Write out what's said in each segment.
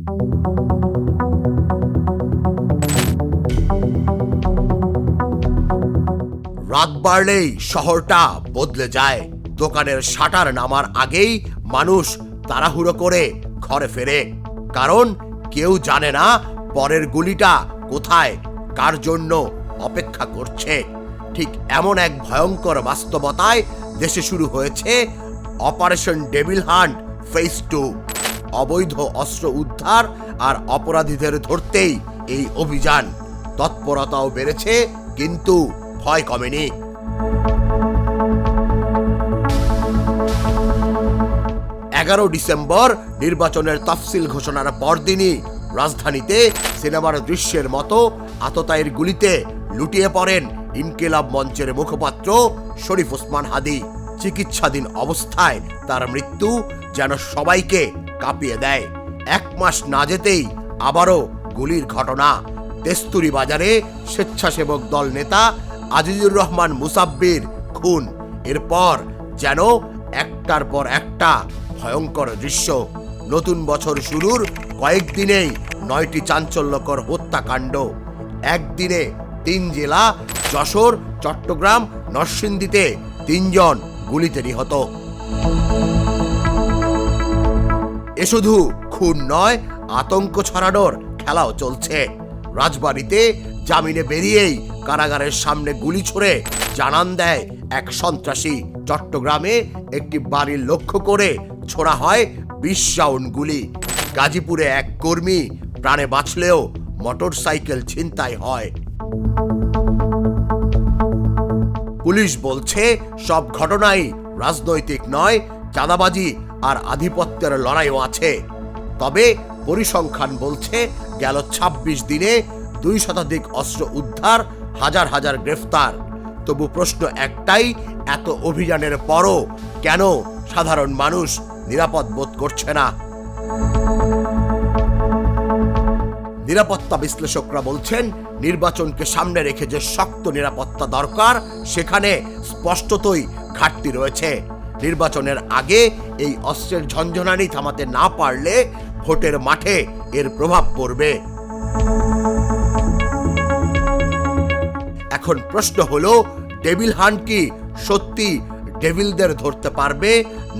রাত বাড়লেই শহরটা বদলে যায়। দোকানের শাটার নামার আগেই মানুষ তাড়াহুড়ো করে ঘরে ফেরে, কারণ কেউ জানে না পরের গুলিটা কোথায় কার জন্য অপেক্ষা করছে। ঠিক এমন এক ভয়ঙ্কর বাস্তবতায় দেশে শুরু হয়েছে অপারেশন ডেভিল হান্ট ফেজ 2। অবৈধ অস্ত্র উদ্ধার আর অপরাধীদের ধরতেই এই অভিযান। তৎপরতাও বেড়েছে, কিন্তু ভয় কমেনি। 11 ডিসেম্বর নির্বাচনের তফসিল ঘোষণার পরদিনই রাজধানীতে সিনেমার দৃশ্যের মতো আততায়ীর গুলিতে লুটিয়ে পড়েন ইনকিলাব মঞ্চের মুখপাত্র শরীফ ওসমান হাদী। চিকিৎসাধীন অবস্থায় তার মৃত্যু যেন সবাইকে কাঁপিয়ে দেয়। 1 মাস না যেতেই আবারও গুলির ঘটনা। তেস্তুরি বাজারে স্বেচ্ছাসেবক দল নেতা আজিজুর রহমান মুসাব্বির খুন। এরপর যেন একটার পর একটা ভয়ঙ্কর দৃশ্য। নতুন বছর শুরুর কয়েকদিনেই 9টি চাঞ্চল্যকর হত্যাকাণ্ড। একদিনে 3 জেলা যশোর, চট্টগ্রাম, নরসিংদীতে 3 জন গুলিতে নিহত। এ শুধু খুন নয়, আতঙ্ক ছড়ানোর খেলাও চলছে। রাজবাড়ীতে জামিনে বেরিয়েই কারাগারের সামনে গুলি ছুড়ে জানান দেয় এক সন্ত্রাসী। চট্টগ্রামে একটি বাড়ির লক্ষ্য করে ছোড়া হয় 20 রাউন্ড গুলি। গাজীপুরে এক কর্মী প্রাণে বাঁচলেও মোটরসাইকেল ছিনতাই হয়। পুলিশ বলছে সব ঘটনাই রাজনৈতিক নয়, চাঁদাবাজি আর আধিপত্যের লড়াইও আছে। তবে পরিসংখ্যান বলছে গেল 26 দিনে 2 শতাধিক অস্ত্র উদ্ধার, হাজার হাজার গ্রেফতার। তবু প্রশ্ন একটাই, এত অভিযানের পরও কেন সাধারণ মানুষ নিরাপদ বোধ করছে না? নিরাপত্তা বিশ্লেষকরা বলছেন, নির্বাচনকে সামনে রেখে যে শক্ত নিরাপত্তা দরকার, সেখানে স্পষ্টতই ঘাটতি রয়েছে। নির্বাচনের আগে এই অস্ত্রের ঝনঝনানি থামাতে না পারলে ভোটের মাঠে এর প্রভাব পড়বে। এখন প্রশ্ন হলো, ডেভিল হান্ট কি সত্যি ডেভিলদের ধরতে পারবে,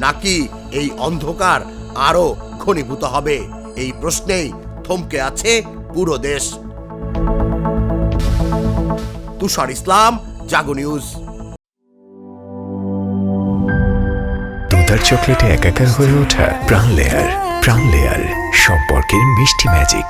নাকি এই অন্ধকার আরো ঘনীভূত হবে? এই প্রশ্নেই থমকে আছে পুরো দেশ। তুষার ইসলাম, জাগো নিউজ। দুধার চকলেটে একাকার হয়ে ওঠা প্রাণ লেয়ার, সম্পর্কের মিষ্টি ম্যাজিক।